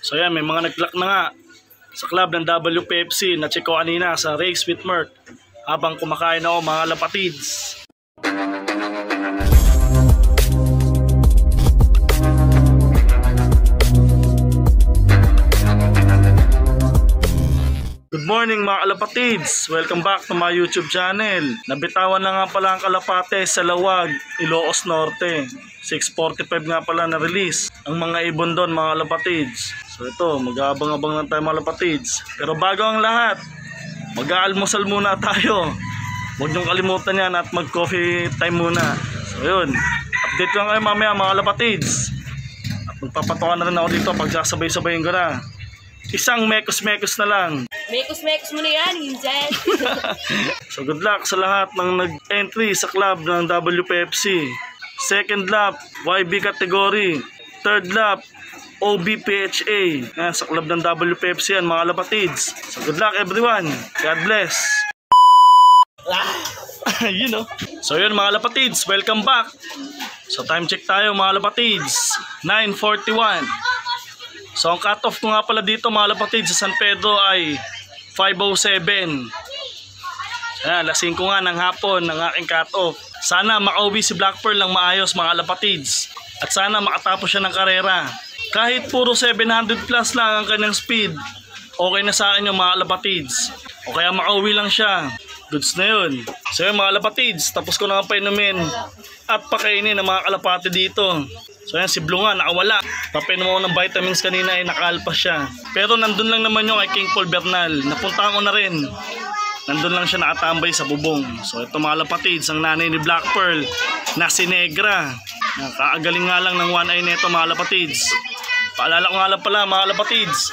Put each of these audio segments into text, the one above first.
So yan, may mga nag-lock na nga sa club ng WPFC na check ko kanina sa Race with Mert habang kumakain ako mga lapatids. Good morning mga kalapatids! Welcome back to my YouTube channel. Nabitawan na nga pala ang kalapate sa Lawag, Ilocos Norte. 6:45 nga pala na release ang mga ibon doon mga kalapatids. So ito, mag-aabang-abang lang tayo mga kalapatids. Pero bago ang lahat, mag-aalmusal muna tayo. Huwag niyong kalimutan yan at mag-coffee time muna. So yun, update lang kayo mamaya mga kalapatids. At magpapatokan na rin ako dito pag sasabay-sabayin ko na. Isang mekos-mekos na lang. Mekos-mekos mo na yan, Hinzel. So good luck sa lahat ng nag-entry sa club ng WPFC. Second lap, YB category. Third lap, OBPHA. Yan, sa club ng WPFC yan mga lapatids. So good luck everyone. God bless. You know. So yun mga lapatids, welcome back. So time check tayo mga lapatids. 9:41. So ang cut-off ko nga pala dito mga lapatids sa San Pedro ay 5:07. Ayan, alas 5 nga ng hapon ng aking cut-off. Sana makauwi si Black Pearl ng maayos mga lapatids. At sana makatapos siya ng karera. Kahit puro 700 plus lang ang kanyang speed, okay na sa akin yung mga lapatids. O kaya makauwi lang siya, goods na yun. So yun mga lapatids, tapos ko na nga painumin at pakainin ng mga kalapati dito. So yan, si Blue nga nakawala. Papainom ako ng vitamins kanina ay nakalpas siya. Pero nandun lang naman yung kay King Paul Bernal. Napunta ko na rin. Nandun lang siya nakatambay sa bubong. So ito mga lapatids, ang nanay ni Black Pearl na si Negra. Kaagaling nga lang ng one eye nito mga lapatids. Paalala ko nga lang pala mga lapatids,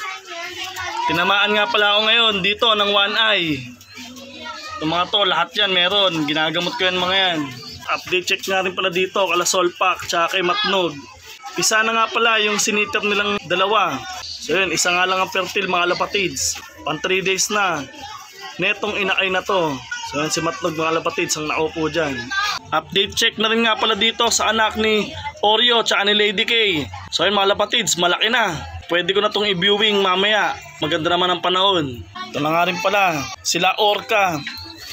tinamaan nga pala ako ngayon dito ng one eye. Itong mga to, lahat yan meron. Ginagamot ko yan mga yan. Update check nga rin pala dito kala Solpak tsaka kay Matnog. Isa na nga pala yung siniter nilang dalawa. So yun, isa nga lang ang fertile mga lapatids. Pan 3 days na netong inakay na to. So yun, si Matnog mga lapatids ang naupo dyan. Update check na rin nga pala dito sa anak ni Oreo tsaka ni Lady K. So yun mga lapatids, malaki na. Pwede ko na itong i-viewing mamaya. Maganda naman ang panahon. Ito na nga rin pala sila Orca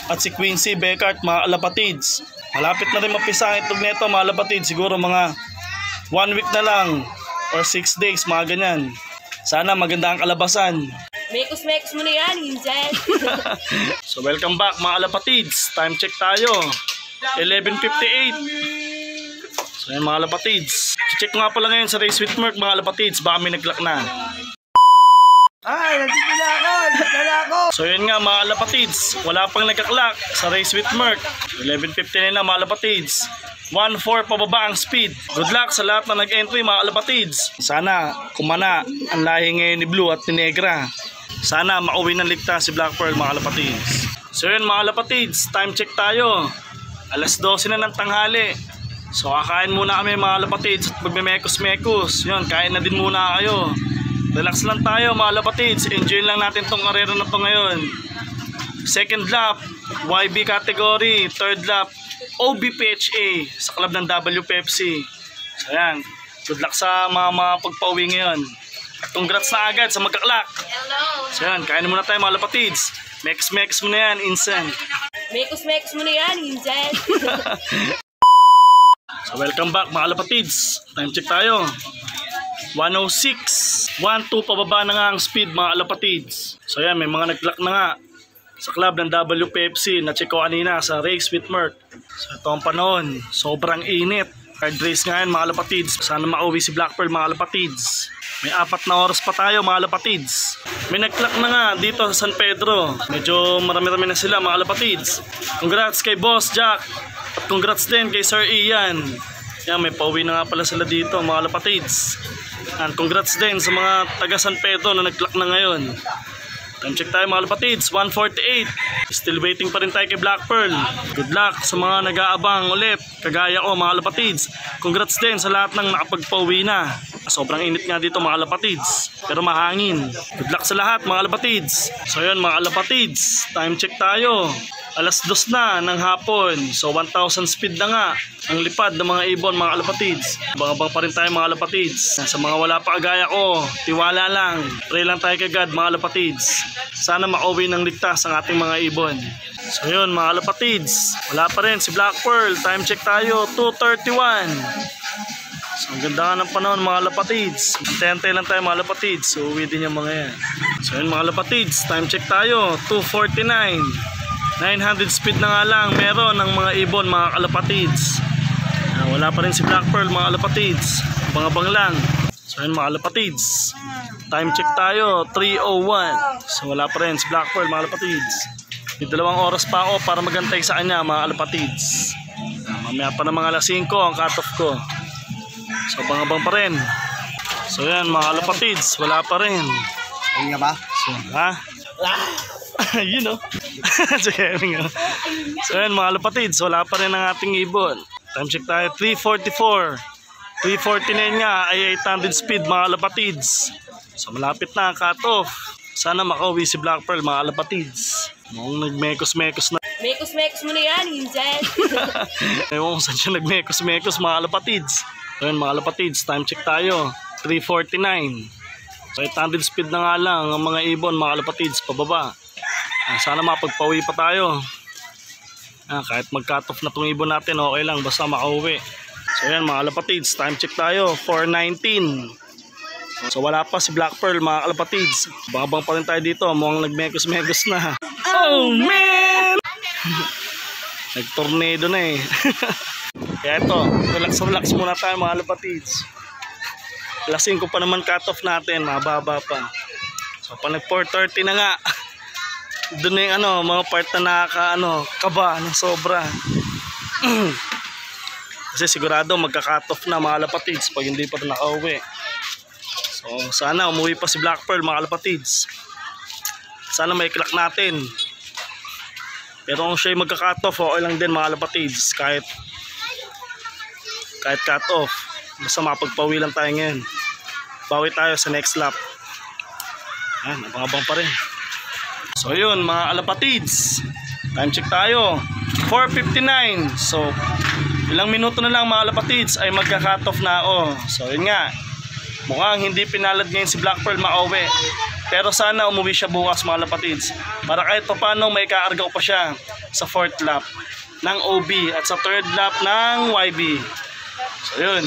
at si Quincy Beckart mga lapatids. Malapit na rin mapisa itog neto mga lapatids. Siguro mga 1 week na lang or 6 days mga ganyan. Sana maganda ang kalabasan. Mekos-mekos mo na yan, Hinzel. So welcome back mga lapatids. Time check tayo. 11:58. So yan mga lapatids. Check nga pala ngayon sa Race with Mert mga lapatids. Baka may nag-lock na. Ay, nandito na ako. So yun nga mga lapatids, wala pang nagka-clock sa Race with Mert. 11:59 na mga lapatids. 1.4 pababa ang speed. Good luck sa lahat na nag-entry mga lapatids. Sana kumana ang lahi ngayon ni Blue at ni Negra. Sana makauwi ng ligtas si Black Pearl mga lapatids. So yun mga lapatids, time check tayo. Alas 12 na ng tanghali. So kakain muna kami mga lapatids at magme-mekos-mekos. Yun, kain na din muna kayo. Relax lang tayo mga lapatids. Enjoy lang natin tong karera na to ngayon. Second lap, YB category. Third lap, OBPHA sa club ng WPFC. So yan, good luck sa mga pagpauwi ngayon. At congrats na agad sa magkaklak. Hello. So yan, kain muna tayo mga lapatids. Mex mo na yan, instant. Mekos-mekos mo na yan, Hinzel. So welcome back mga lapatids. Time check tayo. 1:06. 1.2 pababa na nga ang speed mga lapatids. So yan, may mga nag-lock na nga sa club ng WPFC na check ko kanina sa Race with Mert. So ito ang panahon, sobrang init. Hard race nga yan mga lapatids. Sana makauwi si Black Pearl mga lapatids. May 4 na oras pa tayo mga lapatids. May nag-clock na nga dito sa San Pedro. Medyo marami-rami na sila mga lapatids. Congrats kay Boss Jack. At congrats din kay Sir Ian. Yan, may pauwi na nga pala sila dito mga lapatids. And congrats din sa mga taga San Pedro na nag-clock na ngayon. Time check tayo mga lapatids, 1:48. Still waiting pa rin tayo kay Black Pearl. Good luck sa mga nag-aabang ulit. Kagaya ko mga lapatids. Congrats din sa lahat ng nakapagpauwi na. Sobrang init nga dito mga lapatids, pero mahangin. Good luck sa lahat mga lapatids. So yun mga lapatids, time check tayo. Alas 2 na ng hapon. So 1,000 speed na nga ang lipad ng mga ibon, mga kalapatids. Abang-abang pa rin tayo mga kalapatids. Sa mga wala pa kagaya ko, tiwala lang. Pray lang tayo kay God mga kalapatids. Sana makauwi ng ligtas ang ating mga ibon. So yun mga kalapatids, wala pa rin si Black Pearl. Time check tayo, 2:31. So ang ganda nga ng panahon mga kalapatids. Antay-antay lang tayo mga kalapatids. So uwi din yung mga yan. So yun mga kalapatids, time check tayo, 2:49. 900 speed na nga lang meron ng mga ibon mga kalapatids. Wala pa rin si Black Pearl mga kalapatids. Abang-abang lang. So yun mga kalapatids, time check tayo 3:01. So wala pa rin si Black Pearl mga kalapatids. May 2 oras pa ako para magantay sa kanya mga kalapatids. Mamaya pa ng mga alas 5 ang cut-off ko. So abang-abang pa rin. So yan mga kalapatids, wala pa rin. Ayun nga ba? So ha? You know. So yan mga kalapatids, wala pa rin ang ating ibon. Time check tayo 3:44. 3:49 nga ay 800 speed mga kalapatids. So malapit na ang cut-off. Sana makauwi si Black Pearl mga kalapatids. Mukhang nagmekos-mekos na. Mekos-mekos mo na yan, Hinzel. Ewan kung saan siya nagmekos-mekos mga kalapatids. So yan mga kalapatids, time check tayo 3:49. So 800 speed na nga lang ang mga ibon mga kalapatids pababa. Sana mapagpauwi pa tayo. Kahit mag-cut off na itong ibon natin, okay lang basta makauwi. So yan mga kalapatids, time check tayo 4:19. So wala pa si Black Pearl mga kalapatids. Babang pa rin tayo dito, mukhang nagmekos-mekos na. Oh man! Nagtornado na eh. Kaya ito, relax muna tayo mga kalapatids. Alas 5 pa naman cut off natin, mababa pa. So pa nag 4:30 na nga. Doon na yung mga part na kaba ng sobra. Kasi sigurado magka-cut off na mga kalapatids pag hindi pa rin nakauwi. So sana umuwi pa si Black Pearl mga kalapatids. Sana may clock natin. Pero kung siya magka-cut off, okay lang din mga kalapatids. Kahit cut off, basta mapagpawi lang tayo ngayon. Bawi tayo sa next lap. Abang-abang pa rin. So yun mga kalapatids, time check tayo 4:59. So ilang minuto na lang mga kalapatids ay magka-cut off na ako. So yun nga, mukhang hindi pinalad ngayon si Black Pearl makauwi. Pero sana umuwi siya bukas mga kalapatids, para kahit paano may kaargaw pa siya sa 4th lap ng OB at sa 3rd lap ng YB. So yun,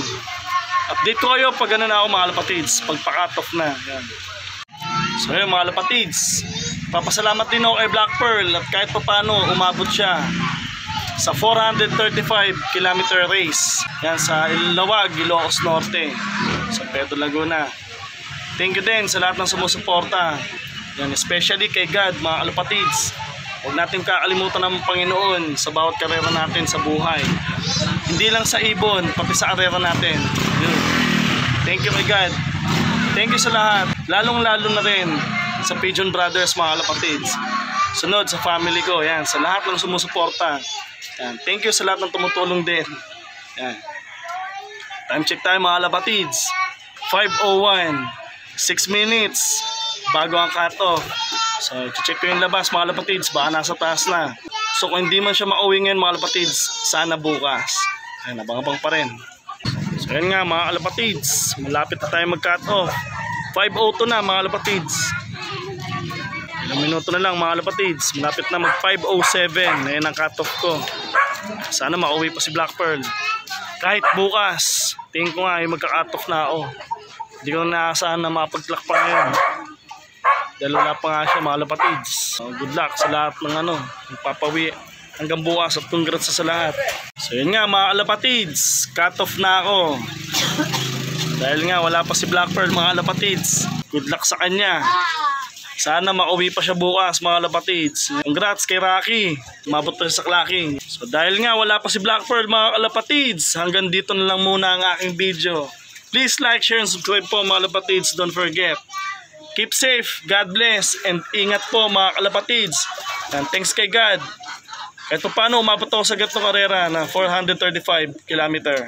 update ko kayo pag na ako mga kalapatids, pag pa-cut off na. Yan. So yun mga kalapatids, papasalamat din ako kay Black Pearl at kahit paano umabot siya sa 435 km race. Yan sa Ilawag, Ilocos Norte, sa Pedro Laguna. Thank you din sa lahat ng sumusuporta. Yan, especially kay God mga kalapatids. Huwag natin kakalimutan ng Panginoon sa bawat karera natin sa buhay. Hindi lang sa ibon, pati sa karera natin. Yun. Thank you kay God. Thank you sa lahat. Lalong-lalo na rin sa Pigeon Brothers mga kalapatids. Sunod sa family ko. Yan, sa lahat ng sumusuporta. Yan. Thank you sa lahat ng tumutulong din. Yan. Time check tayo mga kalapatids. 5:01. 6 minutes bago ang cut-off. So, check ko yung labas mga kalapatids. Baka nasa taas na. So, kung hindi man siya makauwi ngayon mga kalapatids, sana bukas. Ay, nabang-abang pa rin. So, yan nga mga kalapatids. Malapit na tayo mag-cut-off. 5:02 na mga kalapatids. Ilang minuto na lang mga kalapatids. Malapit na mag 5:07. Ayan ang cut-off ko. Sana makauwi pa si Black Pearl. Kahit bukas, tingin ko nga ay magka-cut-off na ako. Hindi ko naasahan na mapag-clock pa ngayon. Dahil wala pa nga siya mga kalapatids. So, good luck sa lahat ng papawi hanggang bukas at congrats sa lahat. So yun nga mga kalapatids, cut-off na ako. Dahil nga wala pa si Black Pearl mga kalapatids. Good luck sa kanya. Sana makauwi pa siya bukas mga kalapatids. Congrats kay Rocky, umabot pa siya sa clacking. So dahil nga wala pa si Black Pearl mga kalapatids, hanggang dito na lang muna ang aking video. Please like, share, and subscribe po mga kalapatids. Don't forget. Keep safe, God bless, and ingat po mga kalapatids. And thanks kay God. Kahit paano umabot ako sa gatong karera na 435 km.